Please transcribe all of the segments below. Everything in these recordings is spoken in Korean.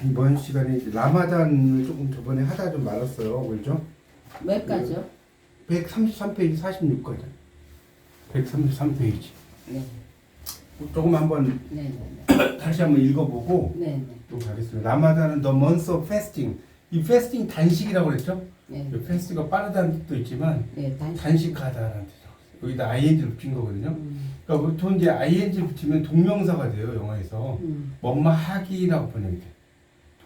이번 시간에 이제 라마단을 조금 저번에 하다 좀 말았어요. 그죠? 몇 가지요? 133페이지 46거든. 133페이지. 네. 조금 한번 네네네. 다시 한번 읽어보고 네네. 또 가겠습니다. 라마단은 the month of fasting. 이 fasting 단식이라고 그랬죠? 네. 패스트가 빠르다는 뜻도 있지만 네. 단식하다라는 뜻이라고 했어요. 여기다 ing를 붙인 거거든요. 그러니까 보통 이제 ing를 붙이면 동명사가 돼요. 영어에서 뭐뭐 하기라고 번역이 돼.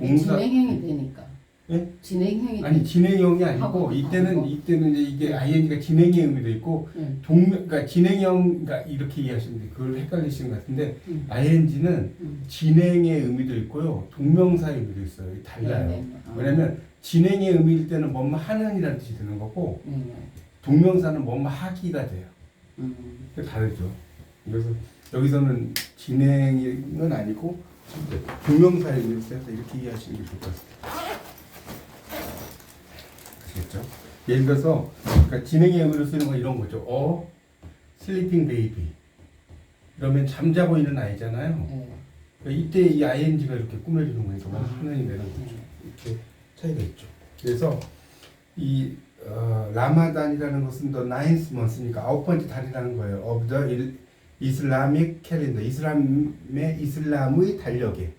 진행형이 되니까. 예? 진행형이 아니 진행형이 아니고 하고, 이때는 하고. 이제 이게 ing가 진행의 의미도 있고 그러니까 진행형 그러니까 이렇게 이해하시면 돼요. 그걸 헷갈리시는 것 같은데 ing는 진행의 의미도 있고요. 동명사의 의미도 있어요. 달라요. 네네. 왜냐면 진행의 의미일 때는 뭐뭐 하는이라는 뜻이 드는 거고 네네. 동명사는 뭐뭐 하기가 돼요. 그게 다르죠. 그래서 여기서는 진행은 아니고 동명사의 의미로 써서 이렇게 이해하시는 게 좋을 것 같습니다. 아시겠죠? 예를 들어서 그러니까 진행의 의미로 쓰는 건 이런 거죠. sleeping baby 이러면 잠자고 있는 아이잖아요. 네. 그러니까 이때 이 ing가 이렇게 꾸며주는 거니까 뭐 하는 되는 거죠. 이렇게 차이가 있죠. 그래서 이 라마단이라는 것은 the ninth month니까 9번째 달이라는 거예요. of the Islamic calendar. 이슬람의 달력에.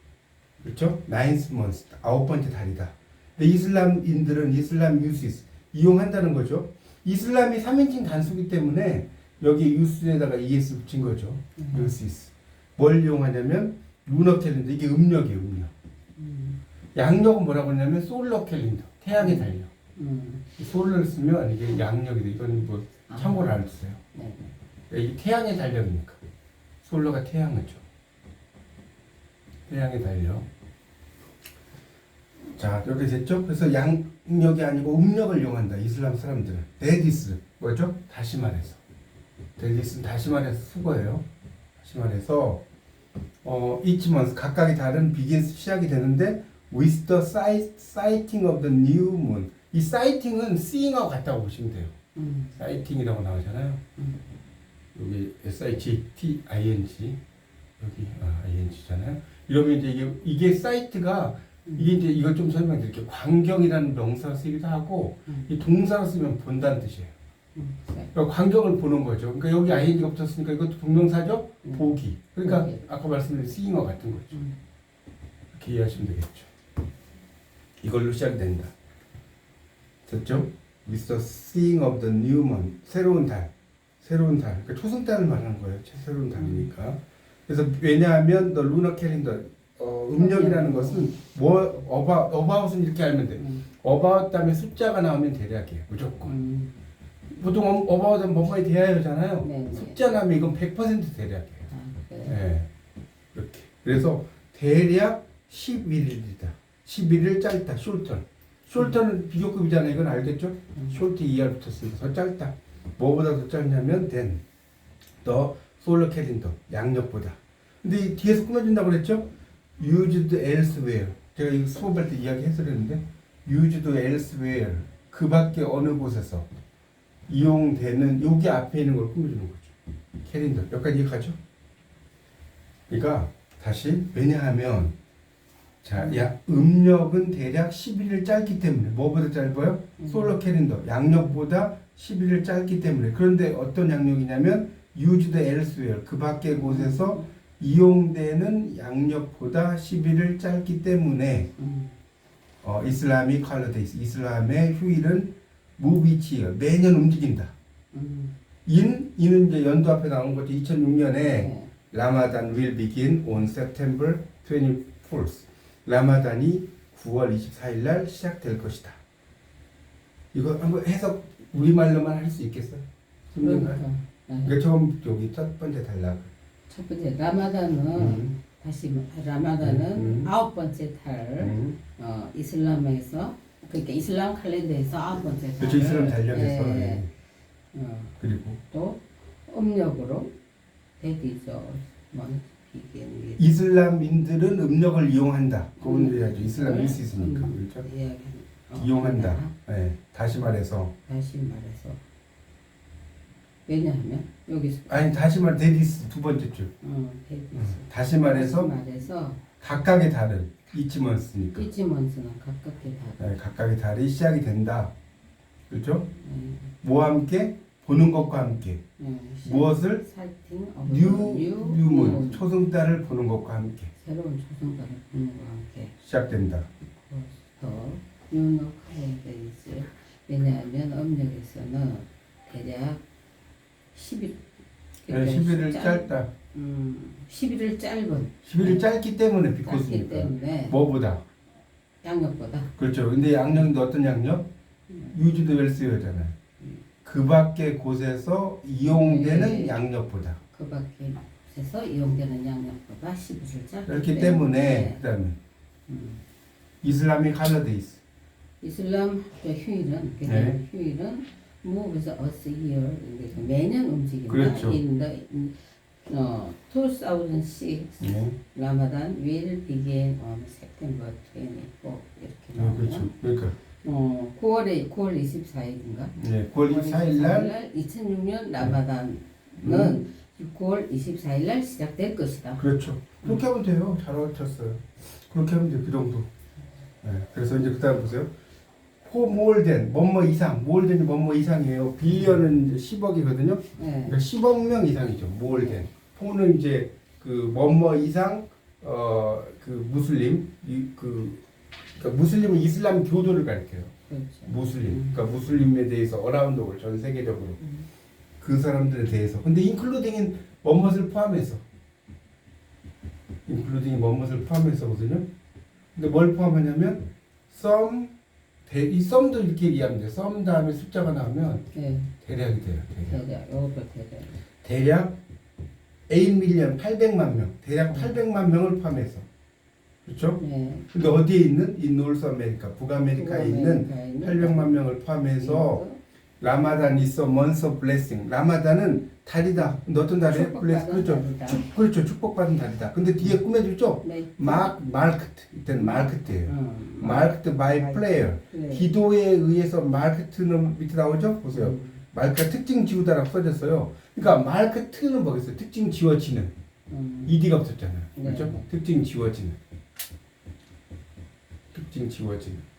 그렇죠? ninth month. 9번째 달이다. 근데 이슬람인들은 이슬람 uses 이용한다는 거죠. 이슬람이 3인칭 단수기 때문에 여기 use에다가 es 붙인 거죠. uses. 뭘 이용하냐면 lunar calendar. 이게 음력이에요, 음력. 양력은 뭐라고 하냐면 솔러 캘린더. 태양의 달력. 솔러를 쓰면 이게 양력이 돼. 이건 뭐 참고를 안 주세요. 이게 태양의 달력이니까. 솔러가 태양이죠. 태양의 달력. 자, 이렇게 됐죠? 그래서 양력이 아니고 음력을 이용한다. 이슬람 사람들은. 데디스. 뭐죠? 다시 말해서. 데디스는 다시 말해서 수거예요. 다시 말해서 each month 각각의 달은 begins 시작이 되는데 with the sighting of the new moon. 이 sighting은 seeing하고 같다고 보시면 돼요. sighting이라고 나오잖아요. 여기 s-i-g-t-i-n-g 여기 ing잖아요. 이러면 이제 이게 sight가 이게 이제 이걸 좀 설명드릴게요. 광경이라는 명사로 쓰기도 하고 이 동사로 쓰면 본다는 뜻이에요. 그러니까 광경을 보는 거죠. 그러니까 여기 ing가 붙었으니까 이것도 동명사죠. 보기. 그러니까 아까 말씀드린 seeing과 같은 거죠. 이렇게 이해하시면 되겠죠. 이걸로 시작이 된다. 됐죠? With the seeing of the new moon. 새로운 달. 새로운 달. 그러니까 초승달을 말하는 거예요. 새로운 달이니까. 그래서 왜냐하면 the lunar calendar. 음력이라는 것은 about은 이렇게 알면 돼. about 다음에 숫자가 나오면 대략이에요. 무조건. 보통 about은 뭐뭐에 대하여잖아요. 네네. 숫자 나오면 이건 100% 대략이에요. 그래요? 네. 이렇게. 그래서 대략 11일이다. 11일 짧다. 숄터는 비교급이잖아요. 이건 알겠죠? 숄트 ER 붙었으니까 더 짧다. 뭐보다 더 짧냐면 than the solar calendar. 양력보다. 근데 이 뒤에서 꾸며준다고 그랬죠? used elsewhere. 제가 이거 수업할 때 이야기해서 그랬는데 used elsewhere. 그 밖에 어느 곳에서 이용되는 여기 앞에 있는 걸 꾸며주는 거죠. 캘린더. 여기까지 이해가죠? 그러니까 다시 왜냐하면 음력은 대략 11일 짧기 때문에 뭐보다 짧아요? 솔러 캘린더. 양력보다 11일 짧기 때문에. 그런데 어떤 양력이냐면 used elsewhere. 그 밖의 곳에서 이용되는 양력보다 11일 짧기 때문에 이슬람이 holidays. 이슬람의 휴일은 move each year. 매년 움직인다. 이는 이제 연도 앞에 나온 거죠. 2006년에 라마단 will begin on September 24th. 라마단이 9월 24일 날 시작될 것이다. 이거 한번 해석 우리말로만 할 수 있겠어요? 그러니까 처음 여기 첫 번째 달라. 첫 번째 라마단은 다시 라마단은 9번째 달 이슬람에서 그러니까 이슬람 칼렌더에서 9번째 달. 그렇죠. 이슬람 달력에서. 네. 그리고 또 음력으로 대디죠. 이슬람인들은 음력을 이용한다. 그건 해야죠. 이슬람 있으니까 그렇죠. 이용한다. 네. 다시 말해서 왜냐하면 여기서 아니 다시 말해 데디스 두 번째 줄. 데디스. 다시 말해서 각각의 달은 이치먼스니까. 이치먼스는 가깝게 다. 네, 각각의 달이 시작이 된다. 그렇죠? 뭐와 함께? 보는 것과 함께. 무엇을? 살팅 뉴문, 초승달을 보는 것과 함께 새로운 초승달을 보는 것과 함께 시작된다. 더 뉴노 칼렌더이즈. 왜냐하면 음력에서는 대략 10일. 네, 11일 짧다. 11일 짧은. 11일 짧기 때문에 짧기 비코스니까. 때문에 뭐보다? 양력보다. 그렇죠. 근데 양력인데 어떤 양력? 유지도 웰스요잖아요. 그 밖의 곳에서 이용되는 네. 양력보다. 그 밖에서 이용되는 양력보다 11일 짧기 그렇기 때문에 그다음에 이슬람이 할러데이스. 이슬람 휴일은 네. 휴일은 moves us year. 그래서 매년 움직인다. 그렇죠. In the 2006 네. 라마단 will begin on September 24 이렇게 나오면 그렇죠. 그러니까 9월 24일인가? 네, 9월 24일 날 2006년 라마단은 9월 24일 날 시작될 것이다. 그렇죠. 그렇게 하면 돼요. 잘 알아쳤어요. 그렇게 하면 돼요. 그 정도. 네. 그래서 이제 그다음 보세요. 포몰된 뭐뭐 이상, 몰된이 뭐뭐 이상이에요. 빌리언은 이제 10억이거든요. 네. 그러니까 10억 명 이상이죠. 몰된. 포는 이제 그 뭐뭐 이상 그 무슬림 그러니까 무슬림은 이슬람 교도를 가리켜요. 그렇죠. 무슬림. 그러니까 무슬림에 대해서 어라운드 월 전 세계적으로 그 사람들에 대해서. 근데 인클루딩인 뭐뭇을 포함해서. 인클루딩이 뭐뭇을 포함해서거든요. 근데 뭘 포함하냐면 some 이 썸도 이렇게 이해하면 돼요. 썸 다음에 숫자가 나오면 네. 대략이 돼요. 대략 이것도 대략. 대략 8밀리언 800만 명. 대략 800만 명을 포함해서. 그렇죠? 네. 근데 어디에 있는? 이 노스 아메리카, 북아메리카에 있는 800만 명을 포함해서 라마단 있어 month of blessing. 라마단은 달이다. 어떤 달이에요? 블레스. 그렇죠. 그렇죠. 축복받은 달이다. 근데 뒤에 꾸며줬죠? 네. 마르크트. 이때는 마르크트예요. 마르크트 by prayer. 네. 기도에 의해서 마르크트는 밑에 나오죠? 보세요. 마르크가 특징 지우다라고 써졌어요. 그러니까 마르크트는 뭐겠어요? 특징 지워지는. ED가 없었잖아요. 그렇죠? 네. 특징 지워지는. 특징 지워지는.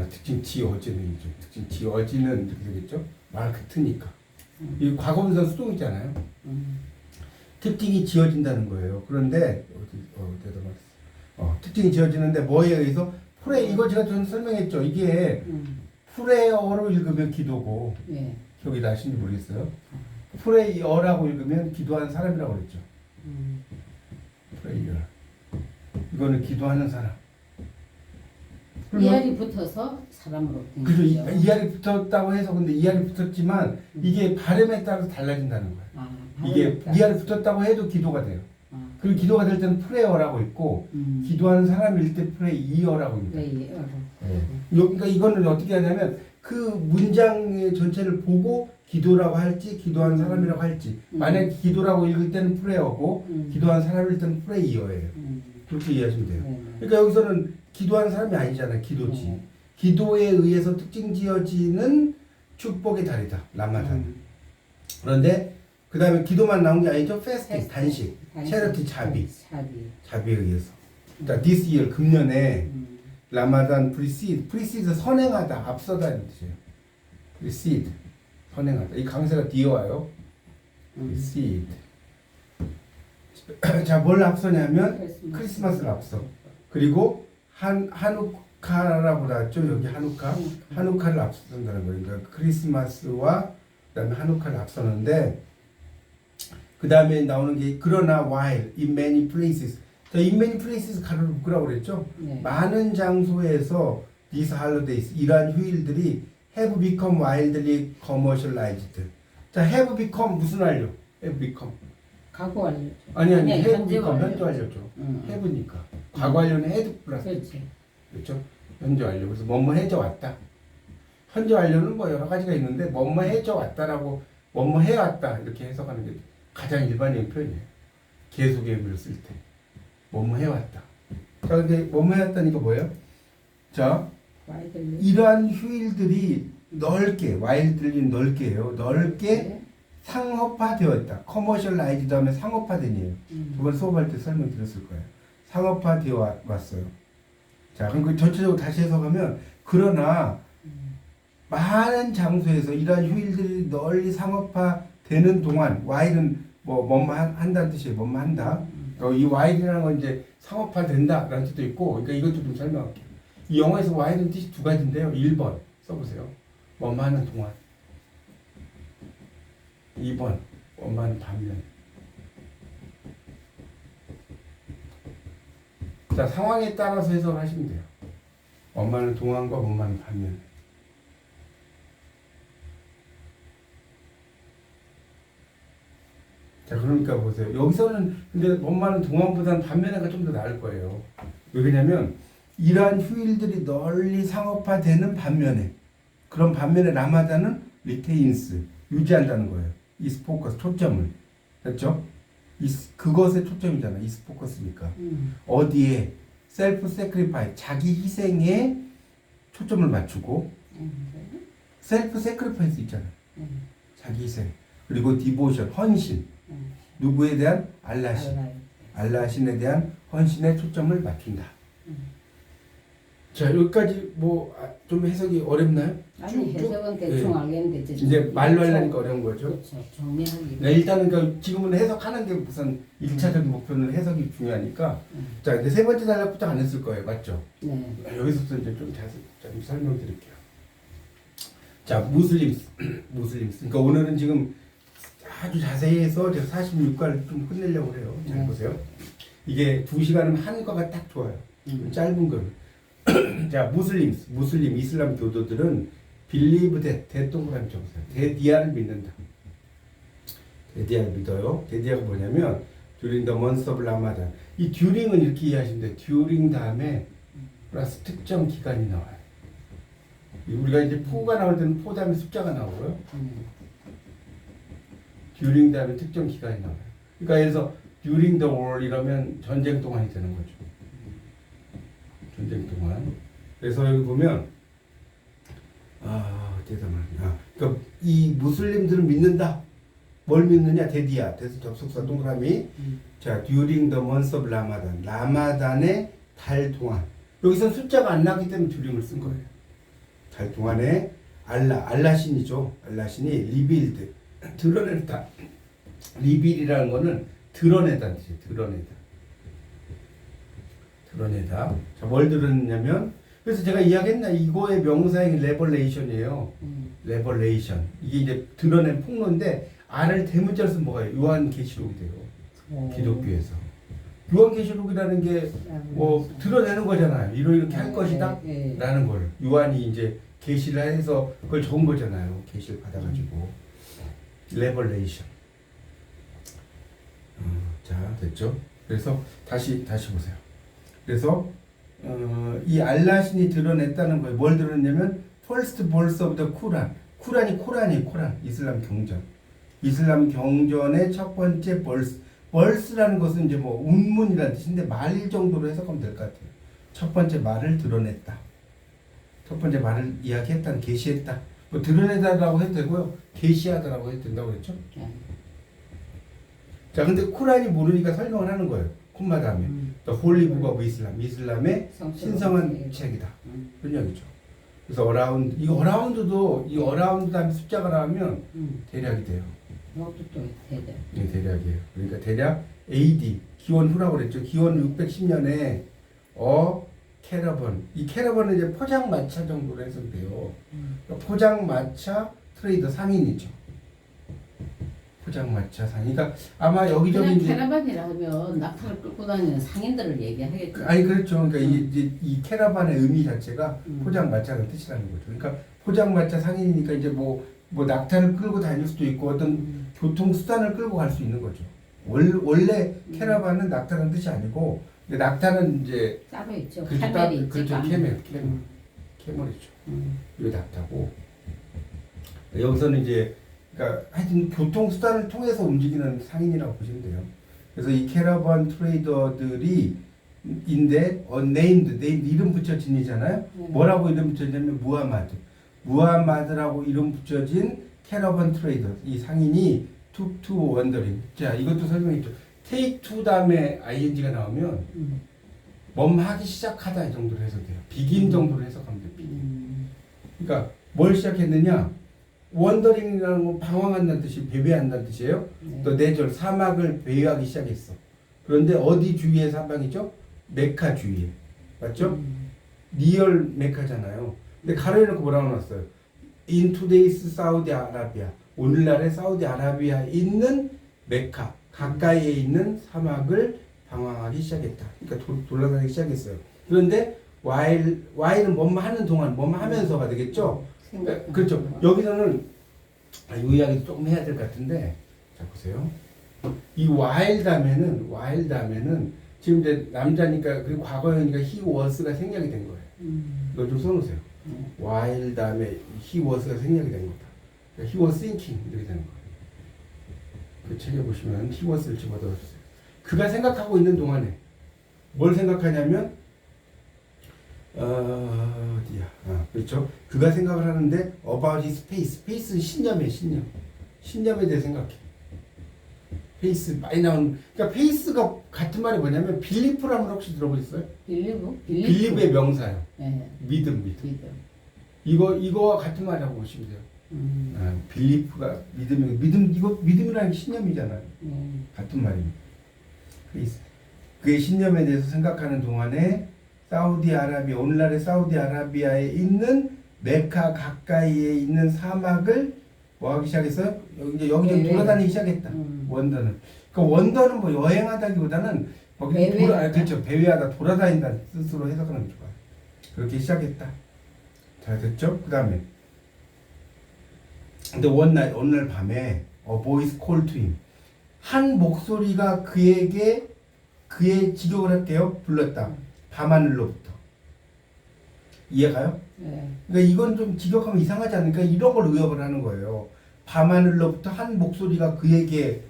특징 지워지는이죠. 특징 지워지는 이렇게 되겠죠? 마르크트니까. 이 과거분사 수동이잖아요. 특징이 지워진다는 거예요. 그런데 어디다 말했어? 특징이 지워지는데 뭐에 의해서? 이거 제가 좀 설명했죠. 이게 프레어로 읽으면 기도고 네. 기억이 나시는지 모르겠어요. 프레이어라고 읽으면 기도하는 사람이라고 그랬죠. 프레이어. 이거는 기도하는 사람. 이알이 붙어서 사람으로 된 그죠. 거죠. 이알이 붙었다고 해서 근데 이알이 붙었지만 이게 발음에 따라서 달라진다는 거예요. 이게 이알이 붙었다고 해도 기도가 돼요. 그리고 기도가 될 때는 프레어라고 있고 기도하는 사람일 때 프레이어라고 합니다. 그러니까 이거는 어떻게 하냐면 그 문장 전체를 보고 기도라고 할지 기도하는 사람이라고 할지 만약에 기도라고 읽을 때는 프레어고 기도하는 사람일 때는 프레이어예요. 그렇게 이해하시면 돼요. 그러니까 여기서는 기도하는 사람이 아니잖아요. 기도지. 기도에 의해서 특징 지어지는 축복의 달이다. 라마단. 그런데 그 다음에 기도만 나온 게 아니죠. 패스팅, 단식, 체러티, 자비에 의해서. 그러니까 this year, 금년에 라마단 프리시드 선행하다, 앞서다는 뜻이에요. 프리시드, 선행하다. 이 강세가 뒤에 와요. 프리시드. 자, 뭘 앞서냐면 크리스마스를 앞서. 그리고 한우카라고 나왔죠. 여기 한우카를 앞선다는 거예요. 그러니까 크리스마스와 그다음에 한우카를 앞서는데 그 다음에 나오는 게 그러나 while in many places. 자, in many places 가로를 묶으라고 그랬죠. 네. 많은 장소에서 these holidays 이러한 휴일들이 have become wildly commercialized. 자, have become 무슨 완료? have become. 과거 완료. 아니 have 현재 become 완료. 현재 완료죠. have니까 과거 완료는 had 플러스. 그렇지. 그렇죠? 현재 완료. 그래서 뭐뭐 해져 왔다. 현재 완료는 뭐 여러 가지가 있는데 뭐뭐 해져 왔다라고 뭐뭐 해 왔다 이렇게 해석하는 게 가장 일반적인 표현이에요. 계속의 의미를 쓸 때. 뭐뭐 해 왔다. 자, 근데 뭐뭐 해 왔다니까 뭐예요? 자, 이러한 휴일들이 넓게 와일드리 넓게요. 넓게 상업화되었다. 커머셜라이즈드 하면 상업화된이에요. 저번 수업할 때 설명드렸을 거예요. 상업화되어 왔어요. 자, 그럼 그 전체적으로 다시 해석하면 그러나 많은 장소에서 이러한 휴일들이 널리 상업화되는 동안 while은 뭐만 한다는 뜻이에요. 뭐만 한다. 이 while이라는 건 이제 상업화된다라는 뜻도 있고, 그러니까 이것도 좀 설명할게요. 이 영어에서 while은 뜻이 두 가지인데요. 1번 써보세요. 뭐만 하는 동안. 2번 뭐만 하는 반면. 자, 상황에 따라서 해석을 하시면 돼요. 뭐만 하는 동안과 뭐만 하는 반면. 자, 그러니까 보세요. 여기서는 근데 원만한 동안보다는 반면에가 좀 더 나을 거예요. 왜냐면 이러한 휴일들이 널리 상업화되는 반면에 그런 반면에 라마단은 리테인스 유지한다는 거예요. 이스포커스 초점을. 됐죠? 그것에 초점이잖아. 이스포커스니까. 어디에 셀프 세크리파이 자기 희생에 초점을 맞추고 셀프 세크리파이스 있잖아. 자기 희생. 그리고 디보션 헌신. 누구에 대한? 알라신. 알라신에 대한 헌신에 초점을 맞춘다. 자, 여기까지 좀 해석이 어렵나요? 아니 해석은 대충 알겠는데 이제 말로 하려니까 어려운 거죠. 그렇죠. 정리하기. 네, 일단은 그러니까 지금은 해석하는 게 우선 1차적인 목표는 해석이 중요하니까. 자, 근데 세 번째 단락부터 안 했을 거예요, 맞죠? 네. 여기서부터 이제 좀 자세히 좀 설명드릴게요. 자, 무슬림스. 그러니까 오늘은 지금 아주 자세히 해서 제가 46과를 좀 끝내려고 해요. 잘 보세요. 이게 2시간은 하는 거가 딱 좋아요. 짧은 걸. 자, 무슬림 이슬람 교도들은 believe that 대동그라미 적으세요. 대디아를 믿는다. 대디아를 믿어요. 대디아가 뭐냐면 during the month of Ramadan. 이 during은 이렇게 이해하시면 돼요. during 다음에 플러스 특정 기간이 나와요. 우리가 이제 포가 나올 때는 포 다음에 숫자가 나오고요. during 다음에 특정 기간이 나와요. 그러니까 예를 들어서 during the war 이러면 전쟁 동안이 되는 거죠. 전쟁 동안. 그래서 여기 보면 대단하냐. 그러니까 이 무슬림들은 믿는다. 뭘 믿느냐? 대디야. 대서 접속사 동그라미. 자, during the month of Ramadan. 라마단의 달 동안. 여기서 숫자가 안 나기 때문에 during을 쓴 거예요. 달 동안에 알라신이죠. 알라신이 리빌드. 드러냈다. 리빌이라는 거는 드러내다는 뜻이에요. 드러내다. 자, 뭘 드러냈냐면, 그래서 제가 이야기했나, 이거의 명사형이 레벌레이션이에요. 레벌레이션. 이게 이제 드러낸 폭로인데, R을 대문자로 쓰면 뭐가요? 요한계시록이 돼요. 기독교에서. 요한계시록이라는 게, 드러내는 거잖아요. 이렇게 할 것이다? 라는 걸. 요한이 이제 계시를 해서 그걸 적은 거잖아요. 계시를 받아가지고. 레벌레이션. 자, 됐죠? 그래서 다시 보세요. 그래서 이 알라신이 드러냈다는 거예요. 뭘 드러냈냐면 first verse of the Quran. 쿠란이 코란이에요. 코란. 이슬람 경전. 이슬람 경전의 첫 번째 verse. verse라는 것은 이제 운문이라는 뜻인데 말 정도로 해석하면 될 것 같아요. 첫 번째 말을 드러냈다. 첫 번째 말을 이야기했다. 계시했다. 드러내다라고 해도 되고요. 계시하다라고 해도 된다고 그랬죠? 자, 근데 쿠란이 모르니까 설명을 하는 거예요. 콤마 다음에. The Holy Book of Islam. 이슬람의 신성한 책이다. 그런 얘기죠. 그래서 어라운드. 이 어라운드 다음에 숫자가 나오면 대략이 돼요. 이것도 또 대략. 네, 대략이에요. 그러니까 대략 AD. 기원 후라고 그랬죠. 기원 610년에 캐러번. 이 캐러번은 이제 포장마차 정도로 해석돼요. 포장마차 트레이더 상인이죠. 포장마차 상인. 그러니까 아마 여기저기 그냥 캐러반이라 하면 낙타를 끌고 다니는 상인들을 얘기하겠죠. 아니 그렇죠. 그러니까 이 캐러반의 의미 자체가 포장마차라는 뜻이라는 거죠. 그러니까 포장마차 상인이니까 이제 뭐 낙타를 끌고 다닐 수도 있고 어떤 교통 수단을 끌고 갈 수 있는 거죠. 원래 캐러반은 낙타라는 뜻이 아니고 낙타는 이제 따로 있죠. 캐멜이 있죠. 그렇죠. 캐멜이죠. 이게 낙타고 여기서는 이제 그러니까 하여튼 교통 수단을 통해서 움직이는 상인이라고 보시면 돼요. 그래서 이 캐러반 트레이더들이 인데 named 이름 붙여진이잖아요. 뭐라고 이름 붙여지냐면 무하마드라고 이름 붙여진 캐러반 트레이더 이 상인이 took to wandering. 자, 이것도 설명했죠. take to 다음에 ing가 나오면 하기 시작하다 이 정도로 해석돼요. begin 정도로 해석하면 돼요. 그러니까 뭘 시작했느냐? 원더링이라는 건 방황한다는 뜻이 배회한다는 뜻이에요. 네. 또 내절 사막을 배회하기 시작했어. 그런데 어디 주위의 사막이죠? 메카 주위에. 맞죠? 리얼 메카잖아요. 근데 가로해놓고 뭐라고 놨어요? In today's Saudi Arabia. 오늘날의 사우디아라비아에 있는 메카 가까이에 있는 사막을 방황하기 시작했다. 그러니까 돌아다니기 시작했어요. 그런데 while은 뭐뭐 하는 동안 뭐뭐 하면서가 되겠죠? 그렇죠. 여기서는 이 이야기도 조금 해야 될 것 같은데, 자 보세요. 이 while 다음에는 지금 이제 남자니까 그리고 과거형이니까 he was가 생략이 된 거예요. 이걸 좀 써놓으세요. while 다음에 he was가 생략이 된 거다. 그러니까 he was thinking 이렇게 되는 거예요. 그 책에 보시면 he was를 집어넣어주세요. 그가 생각하고 있는 동안에 뭘 생각하냐면 어디야? 그렇죠. 그가 생각을 하는데 about his face. face는 신념이에요. 신념에 대해 생각해. 페이스 많이 나오는. 그러니까 페이스가 같은 말이 뭐냐면 빌리프라면 혹시 들어보셨어요? 빌리브의 명사요. 네. 믿음. 이거와 같은 말이라고 보시면 돼요. 빌리프가 믿음이라는 게 신념이잖아요. 같은 말입니다. 페이스. 그의 신념에 대해서 생각하는 동안에 사우디아라비아, 오늘날의 사우디아라비아에 있는 메카 가까이에 있는 사막을 뭐 하기 시작했어요? 여기저기 돌아다니기 시작했다. 원더는. 그러니까 원더는 뭐 여행하다기보다는 거기 그렇죠. 배회하다 돌아다닌다는 뜻으로 해석하는 게 좋아요. 그렇게 시작했다. 잘 됐죠? 그 다음에 근데 어느 날 밤에 a voice called to him. 한 목소리가 그에게 그의 직역을 할게요. 불렀다. 밤하늘로부터. 이해가요? 네. 그러니까 이건 좀 직역하면 이상하지 않으니까 이런 걸 의역을 하는 거예요. 밤하늘로부터 한 목소리가 그에게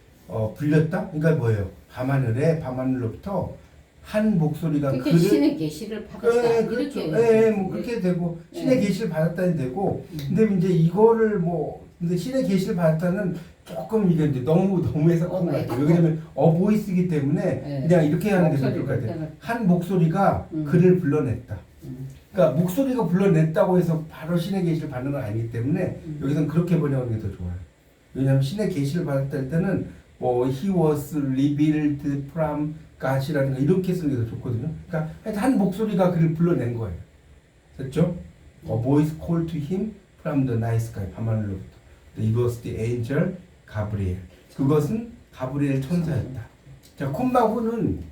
불렸다? 그러니까 뭐예요? 밤하늘로부터 한 목소리가 그러니까 신의 계시를 받았다. 그렇죠. 이렇게 뭐 그렇게 되고 신의 계시를 받았다니 되고. 근데 이제 이거를 근데 신의 계시를 받았다는 조금 이게 이제 너무 해석한 것 같아요. 왜냐면 보이스이기 때문에 그냥 이렇게 하는 게 좋을 것 같아요. 한 목소리가 그를 불러냈다. 그러니까 목소리가 불러냈다고 해서 바로 신의 계시를 받는 건 아니기 때문에 여기서는 그렇게 번역하는 게 더 좋아요. 왜냐하면 신의 계시를 받았을 때는 뭐 he was revealed from God이라든가 이렇게 쓰는 게 더 좋거든요. 그러니까 하여튼 한 목소리가 그를 불러낸 거예요. 됐죠? A voice called to him from the night sky. 밤하늘로부터. It was the angel 가브리엘. 그것은 가브리엘 천사였다. 자, 콤마 후는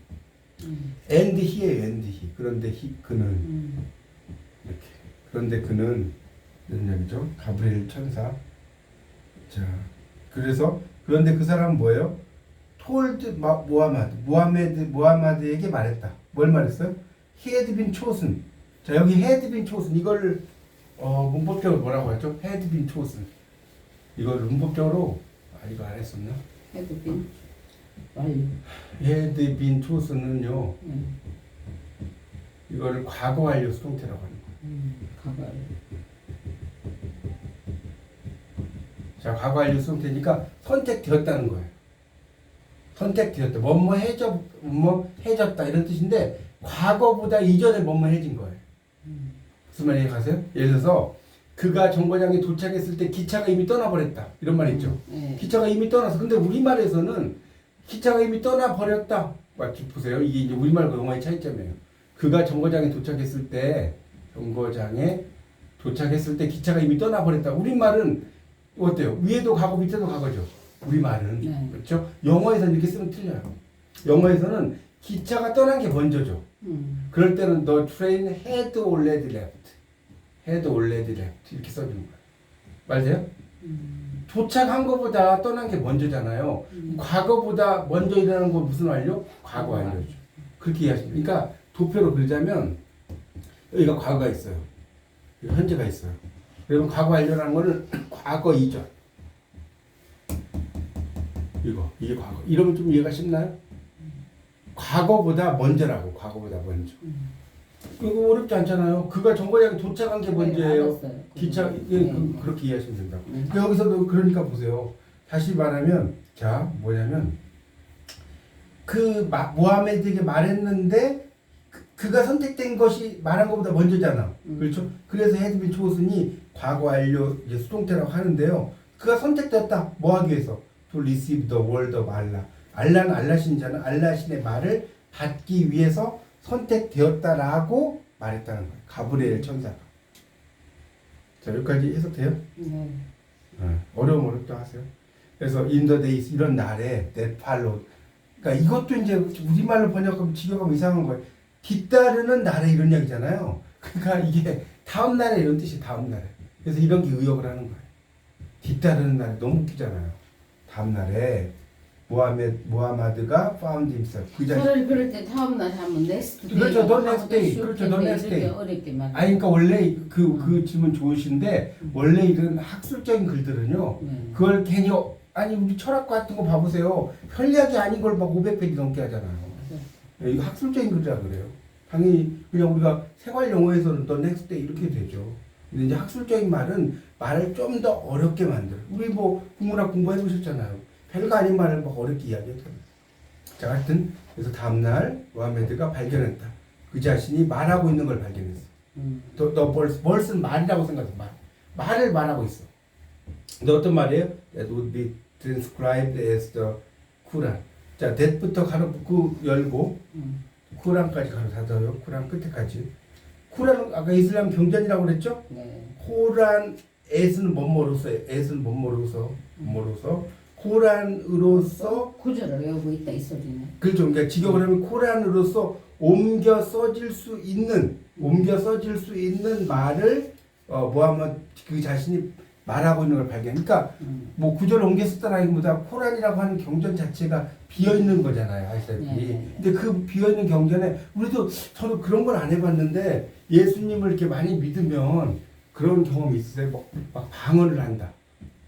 and he예요. and he. 그런데 그는 이렇게. 그런데 그는 이런 얘기죠. 가브리엘 천사. 자, 그런데 그 사람은 뭐예요? told 무하메드에게 말했다. 뭘 말했어요? He had been chosen. 자, 여기 had been chosen 이걸 문법적으로 뭐라고 하죠? had been chosen. 이걸 문법적으로 이거 안 했었나? had been 완료. had been chosen은요. 이거를 과거 완료 수동태라고 하는 거예요. 과거 완료. 자, 과거 완료 수동태니까 선택되었다는 거예요. 선택되었다. 뭐뭐 해졌다 이런 뜻인데 과거보다 이전에 뭐뭐 해진 거예요. 무슨 말인지 가세요? 예를 들어서 그가 정거장에 도착했을 때 기차가 이미 떠나버렸다. 이런 말 있죠. 기차가 이미 떠나서. 근데 우리말에서는 기차가 이미 떠나버렸다. 보세요. 이게 이제 우리말과 영어의 차이점이에요. 그가 정거장에 도착했을 때 기차가 이미 떠나버렸다. 우리말은 어때요? 위에도 가고 밑에도 가고죠. 우리말은. 네. 그렇죠? 영어에서는 이렇게 쓰면 틀려요. 영어에서는 기차가 떠난 게 먼저죠. 그럴 때는 the train had already left. had already left. 이렇게 써주는 거예요. 맞아요? 도착한 것보다 떠난 게 먼저잖아요. 과거보다 먼저 일어나는 건 무슨 완료? 과거 완료죠. 그렇게 이해하시면 돼요. 그러니까 도표로 그리자면 여기가 과거가 있어요. 여기 현재가 있어요. 그러면 과거 완료라는 거는 과거 이전. 이게 과거. 이러면 좀 이해가 쉽나요? 과거보다 먼저라고. 과거보다 먼저. 이거 어렵지 않잖아요. 그가 정거장에 도착한 게 먼저예요. 기차 그렇게 이해하시면 된다고. 여기서도 그러니까 보세요. 다시 말하면 뭐냐면 그 모하메드에게 말했는데 그가 선택된 것이 말한 것보다 먼저잖아. 그렇죠? 그래서 헤드빈 초순이 과거 완료 이제 수동태라고 하는데요. 그가 선택됐다. 뭐 하기 위해서? To receive the word of Allah. 알라는 알라신 자는 알라신의 말을 받기 위해서 선택되었다라고 말했다는 거예요. 가브리엘 천사가. 자, 여기까지 해석돼요? 네. 어렵다 하세요. 그래서 in the days 이런 날에 that followed. 그러니까 이것도 이제 우리말로 번역하면 지겨가면 이상한 거예요. 뒤따르는 날에 이런 이야기잖아요. 그러니까 이게 다음 날에 이런 뜻이 다음 날에. 그래서 이런 게 의역을 하는 거예요. 뒤따르는 날에 너무 웃기잖아요. 다음 날에 모하마드가 found himself. 그 자신. 차라리 그럴 때 다음 날 하면 next day. 그렇죠. the next day. 그렇죠. the next day. 어렵게 말. 아니 그러니까 원래 그 질문 좋으신데 원래 이런 학술적인 글들은요. 그걸 괜히 아니 우리 철학 같은 거 봐보세요. 편리하게 아닌 걸 막 500페이지 넘게 하잖아요. 이거 학술적인 글이라 그래요. 당연히 그냥 우리가 생활 용어에서는 the next day 이렇게 되죠. 근데 이제 학술적인 말은 말을 좀 더 어렵게 만들어. 우리 뭐 국문학 공부해 보셨잖아요. 별거 아닌 말을 막 어렵게 이야기했잖아요. 자, 하여튼 그래서 다음날 모하메드가 발견했다. 그 자신이 말하고 있는 걸 발견했어. 너 벌스는 말이라고 생각해. 말을 말하고 있어. 근데 어떤 말이에요? That would be transcribed as the Quran. 자, that부터 가로 열고 쿠란까지 가로 닫아요. 쿠란 끝에까지. 쿠란은 아까 이슬람 경전이라고 그랬죠? 네. 코란 에스는 뭐뭐로서 에스는 뭐뭐로서 코란으로서 구절을 외우고 있다 이 소리네. 그렇죠. 그러니까 직역을 하면 코란으로서 옮겨 써질 수 있는 말을 모하mmad 그 자신이 말하고 있는 걸 발견. 그러니까 뭐 구절을 옮겨 썼다라기보다 코란이라고 하는 경전 자체가 비어 있는 거잖아요, 아시다시피. 네. 근데 그 비어 있는 경전에 저도 그런 걸 안 해봤는데 예수님을 이렇게 많이 믿으면 그런 경험이 있으세요? 막 방언을 한다.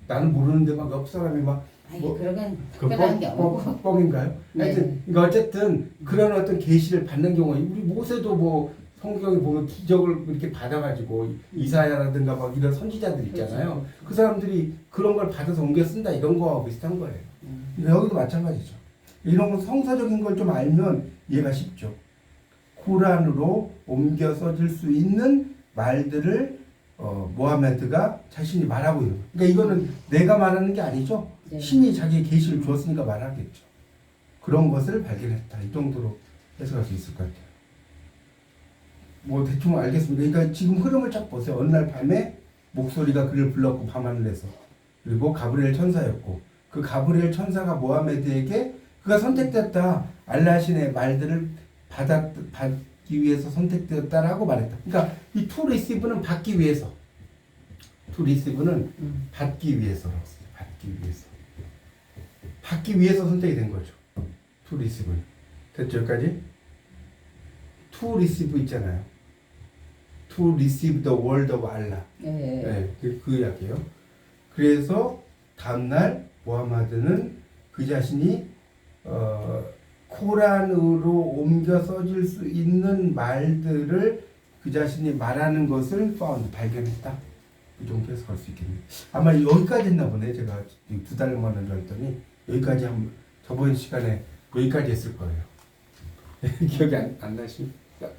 나는 모르는데 막 옆 사람이 막 아니 뭐, 그러건 특별한 게 없고. 뻥인가요? 네. 하여튼 그러니까 어쨌든 그런 어떤 계시를 받는 경우 우리 모세도 뭐 성경에 보면 기적을 이렇게 받아가지고 이사야라든가 막 이런 선지자들 있잖아요. 그렇죠. 그 사람들이 그런 걸 받아서 옮겨 쓴다 이런 거와 비슷한 거예요. 여기도 마찬가지죠. 이런 건 성서적인 걸 좀 알면 이해가 쉽죠. 코란으로 옮겨 써질 수 있는 말들을 모하메드가 자신이 말하고 있는 거예요. 그러니까 이거는 내가 말하는 게 아니죠. 네. 신이 자기의 계시를 주었으니까 말하겠죠. 그런 것을 발견했다. 이 정도로 해석할 수 있을 것 같아요. 뭐 대충 알겠습니다. 그러니까 지금 흐름을 쫙 보세요. 어느 날 밤에 목소리가 그를 불렀고 밤하늘에서 그리고 가브리엘 천사였고 그 가브리엘 천사가 모하메드에게 그가 선택됐다. 알라신의 말들을 받기 위해서 선택되었다라고 말했다. 그러니까 이 to receive는 받기 위해서. to receive는 받기 위해서라고 써요. 받기 위해서 선택이 된 거죠. to receive는. 됐죠? 여기까지? to receive 있잖아요. to receive the word of Allah. 네. 그 이야기예요. 그래서 다음날 모하마드는 그 자신이 코란으로 옮겨 써질 수 있는 말들을 그 자신이 말하는 것을 발견했다. 이 정도 해서 갈 수 있겠네요. 아마 여기까지 했나 보네. 제가 2달 만에 했더니 여기까지 저번 시간에 여기까지 했을 거예요. 기억이 안 나시?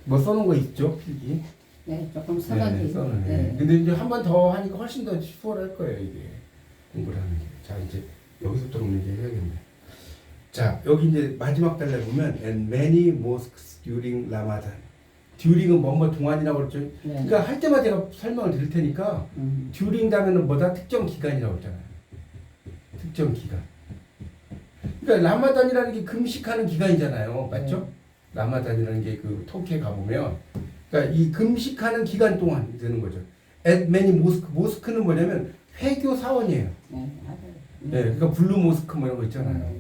뭐 써놓은 거 있죠? 필기? 네, 조금 써가지고. 써놓네. 네. 근데 이제 한 번 더 하니까 훨씬 더 수월할 거예요, 이게. 공부를 하는 게. 자, 이제 여기서부터 문제 해야겠네. 자, 여기 이제 마지막 달에 보면 and many mosques during Ramadan. during은 뭐뭐 동안이라고 그랬죠. 네. 그러니까 할 때마다 제가 설명을 드릴 테니까 during 다음에는 뭐다 특정 기간이라고 했잖아요. 특정 기간. 그러니까 라마단이라는 게 금식하는 기간이잖아요. 맞죠? 라마단이라는 게 그 터키에 가보면 그러니까 이 금식하는 기간 동안 되는 거죠. at many mosque. 모스크는 뭐냐면 회교 사원이에요. 네, 맞아요. 네, 그러니까 블루 모스크 뭐 이런 거 있잖아요.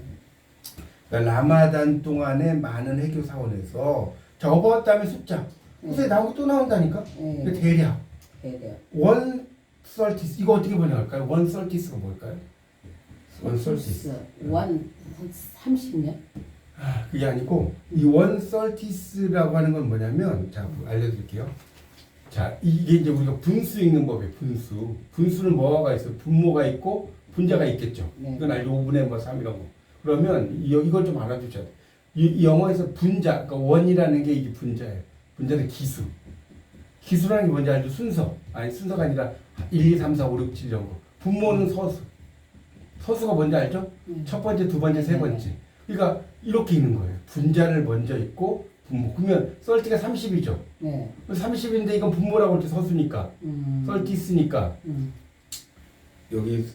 그러니까 라마단 동안에 많은 회교 사원에서 자, 어바웃 다음에 숫자. 글쎄 나오고 또 나온다니까. 네. 대략 대략. 원 설티스 이거 어떻게 번역할까요? 원 설티스가 뭘까요? 원 설티스. 원 30년? 그게 아니고 이 원 설티스라고 하는 건 뭐냐면 자 알려드릴게요. 자 이게 이제 우리가 분수 읽는 법이에요. 분수는 뭐가 있어요? 분모가 있고 분자가 있겠죠. 네. 이건 알죠. 5분의 뭐 3 이런 거. 그러면 이걸 좀 알아두셔야 돼요. 이 영어에서 분자, 그러니까 원이라는 게 이게 분자예요. 분자는 기수. 기수라는 게 뭔지 알죠? 순서. 아니 순서가 아니라 1, 2, 3, 4, 5, 6, 7 정도. 분모는 서수. 서수가 뭔지 알죠? 첫 번째, 두 번째, 세 번째. 그러니까 이렇게 있는 거예요. 분자를 먼저 있고 분모. 그러면 썰티가 30이죠. 네. 30인데 이건 분모라고 할때 서수니까. 썰티 있으니까. 여기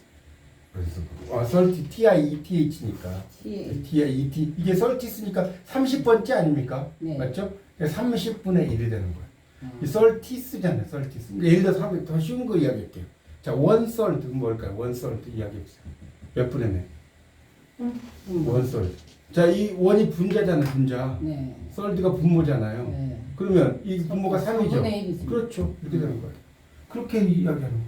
그래서 썰티 TIETH니까. TIET 이게 썰티 있으니까 30번째 아닙니까? 네. 맞죠? 30분의 1이 되는 거예요. 이 썰티스잖아요. 썰티스. 그러니까 예를 들어서 더 쉬운 거 이야기할게요. 자, 원썰트 뭘까요? 원썰트 이야기해보세요. 몇 분의 몇? 원썰트. 자, 이 원이 분자잖아요. 분자. 네. 썰트가 분모잖아요. 네. 그러면 이 분모가 3이죠. 3분의 1이죠. 그렇죠. 이렇게 되는 거예요. 그렇게 이야기하는 거예요.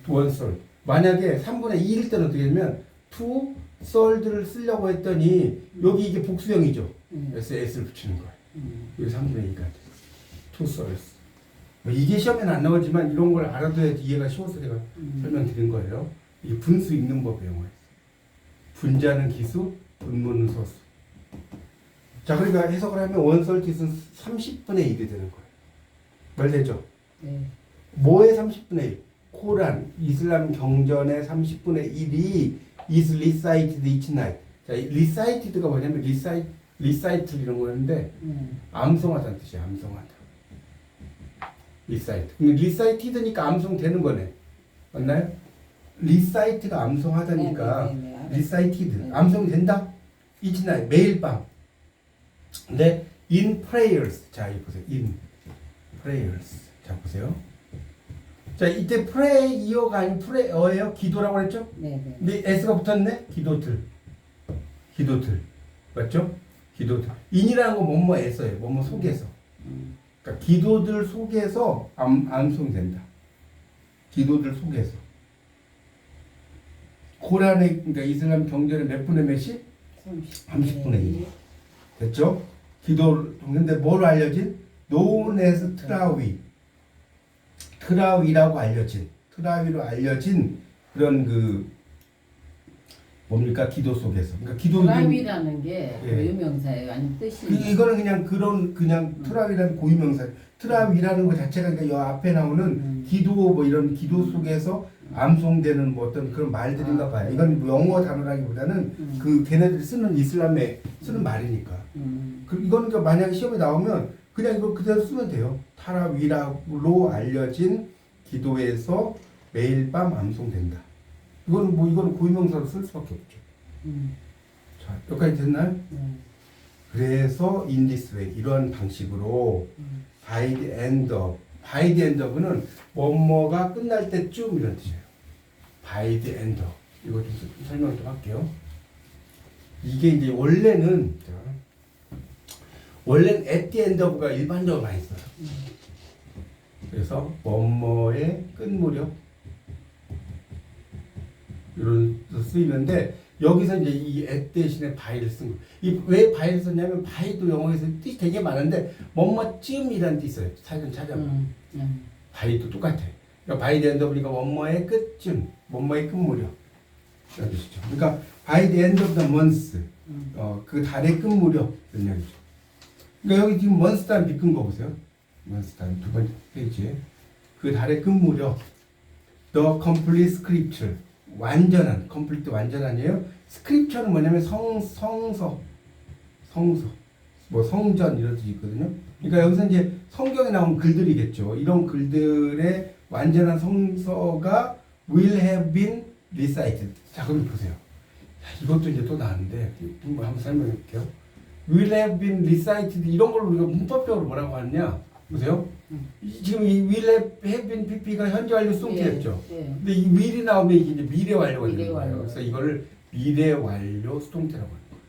원썰트. 만약에 3분의 2일 때는 어떻게 되냐면 투 썰드를 쓰려고 했더니 여기 이게 복수형이죠. S를 붙이는 거예요. 여기 3분의 2가 돼요. 투 썰스. 이게 시험에는 안 나오지만 이런 걸 알아둬야지 이해가 쉬워서 제가 설명드린 거예요. 이 분수 읽는 법의 용어예요. 분자는 기수, 분모는 서수. 자, 그러니까 해석을 하면 원썰티스는 30분의 1이 되는 거예요. 말되죠? 네. 뭐의 30분의 1? 코란, 이슬람 경전의 30분의 1이 is recited each night. 자, recited가 뭐냐면 recite 이런 거였는데 암송하다는 뜻이에요. 암송하다. recite. 그럼 recited니까 암송되는 거네. 맞나요? recite가 암송하다니까 recited. 암송된다? each night. 매일 밤. 근데 in prayers. 자, 이 보세요. in prayers. 자, 보세요. 자, 이때 prayer가 아닌 prayer예요. 기도라고 했죠? 네. 근데 s가 붙었네. 기도들. 맞죠? 기도들. in이라는 건 뭐뭐에서예요. 뭐뭐 속에서. 그러니까 기도들 속에서 암송된다. 기도들 속에서. 코란의 그러니까 이슬람 경전의 몇 분의 몇이? 30분의 1. 됐죠? 기도 근데 뭘 알려진? known as 트라위라고 알려진 트라위로 알려진 그런 그 뭡니까? 기도 속에서. 그러니까 기도 트라위라는 게 예. 고유명사예요. 아니면 뜻이? 이거는 그냥 트라위라는 고유명사. 트라위라는 것 자체가 그러니까 이 앞에 나오는 기도 뭐 이런 기도 속에서 암송되는 뭐 어떤 그런 말들인가 봐요. 이건 뭐 영어 단어라기보다는 그 걔네들이 쓰는 이슬람에 쓰는 말이니까. 이거는 그러니까 만약에 시험에 나오면 그냥 이거 그대로 쓰면 돼요. 타라위라로 알려진 기도에서 매일 밤 암송된다. 이거는 고유명사로 쓸 수밖에 없죠. 자, 여기까지 됐나요? 그래서 in this way 이런 방식으로 by the end of는 뭐뭐가 끝날 때쯤 이런 뜻이에요. by the end of 이거 좀 설명 좀 할게요. 이게 이제 원래는 at the end of가 일반적으로 많이 써요. 그래서 뭐뭐의 끝무렵 이런 쓰이는데 여기서 이제 이 at 대신에 by를 쓴 거예요. 왜 by를 썼냐면 by도 영어에서 뜻이 되게 많은데 뭐뭐쯤이라는 뜻이 있어요. 사전 찾아보면 by도 똑같아요. 그러니까 by the end of니까 뭐뭐의 끝쯤, 뭐뭐의 끝무렵 이런 뜻이죠. 그러니까 by the end of the month 그 달의 끝무렵 이런 얘기죠. 그러니까 여기 지금 month단 비끈 거 보세요. month단 두 번째 페이지에 그 달의 끝무렵 the complete scripture 완전한, complete 완전한이에요. 스크립처는 뭐냐면 성서, 뭐 성전 이런 뜻이 있거든요. 그러니까 여기서 이제 성경에 나온 글들이겠죠. 이런 글들의 완전한 성서가 will have been recited. 자, 그럼 보세요. 이것도 이제 또 나왔는데 한번 설명해 볼게요. will have been recited 이런 걸로 우리가 문법적으로 뭐라고 하느냐? 보세요. 지금 이 will have been pp가 현재 완료 수동태였죠. 근데 이 will이 나오면 이게 이제 미래 완료가 되는 거예요. 그래서 이거를 미래 완료 수동태라고 하는 거예요.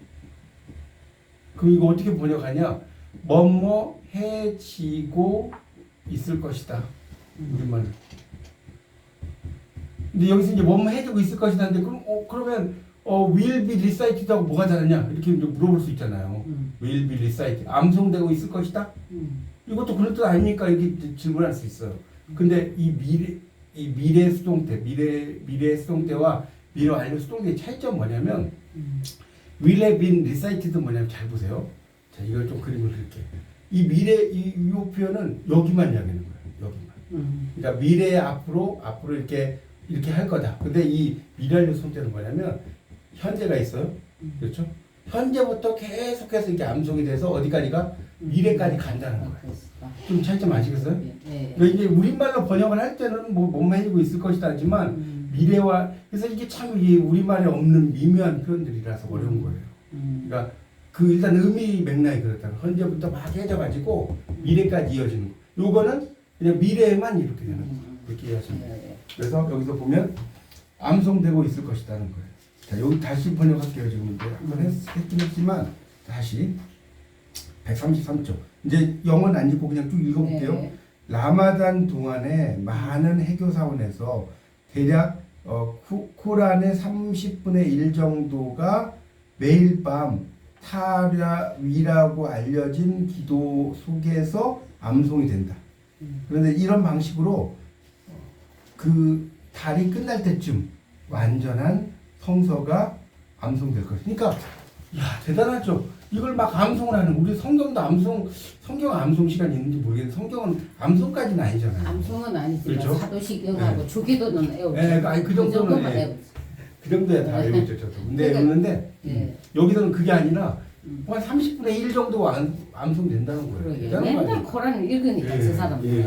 그럼 이거 어떻게 번역하냐? 뭐뭐 해지고 있을 것이다. 우리말로. 근데 여기서 이제 뭐뭐 해지고 있을 것이다인데 그러면 will be recited 하고 뭐가 다르냐? 이렇게 물어볼 수 있잖아요. will be recited. 암송되고 있을 것이다? 이것도 그런 뜻 아닙니까? 이렇게 질문할 수 있어요. 근데 이 미래 수동태, 미래 수동태와 미래 완료 수동태의 차이점은 뭐냐면 will have been recited는 뭐냐면 잘 보세요. 자, 이걸 좀 그림을 그릴게요. 이 미래 이 표현은 여기만 이야기하는 거예요. 여기만. 그러니까 미래 앞으로 이렇게 할 거다. 근데 이 미래를 손대는 뭐냐면 현재가 있어요. 그렇죠? 현재부터 계속해서 이렇게 암송이 돼서 어디까지가 미래까지 간다는 거예요. 좀 차이점 아시겠어요? 네. 그러니까 이제 우리말로 번역을 할 때는 뭐 몸만 해주고 있을 것이다 하지만 미래와 그래서 이게 참 이게 우리말에 없는 미묘한 표현들이라서 어려운 거예요. 그러니까 그 일단 의미 맥락이 그렇다. 현재부터 막 해져가지고 미래까지 이어지는 거. 요거는 그냥 미래에만 이렇게 되는 거. 이렇게 이해하시면 돼요. 그래서 여기서 보면 암송되고 있을 것이라는 거예요. 자, 여기 다시 번역할게요. 지금 이제 한번 했긴 했지만 다시 133쪽. 이제 영어는 안 읽고 그냥 쭉 읽어볼게요. 네. 라마단 동안에 많은 해교 사원에서 대략 코란의 30분의 1 정도가 매일 밤 타라위라고 알려진 기도 속에서 암송이 된다. 그런데 이런 방식으로 그 달이 끝날 때쯤 완전한 성서가 암송될 것이다. 그러니까 야 대단하죠. 이걸 막 암송을 하는 우리 성경도 성경 암송 시간이 있는지 모르겠는데 성경은 암송까지는 아니잖아요. 암송은 아니지만 그렇죠? 사도시경하고 네. 주기도는 외우죠. 네, 아니 그 정도는 외우죠. 그 정도야 다 외우죠. 저도. 근데 외우는데 여기서는 그게 아니라 한 30분의 1 정도가 암송된다는 거예요. 그러게. 대단한 거 맨날 아니에요? 코란을 읽으니까 저 사람들은.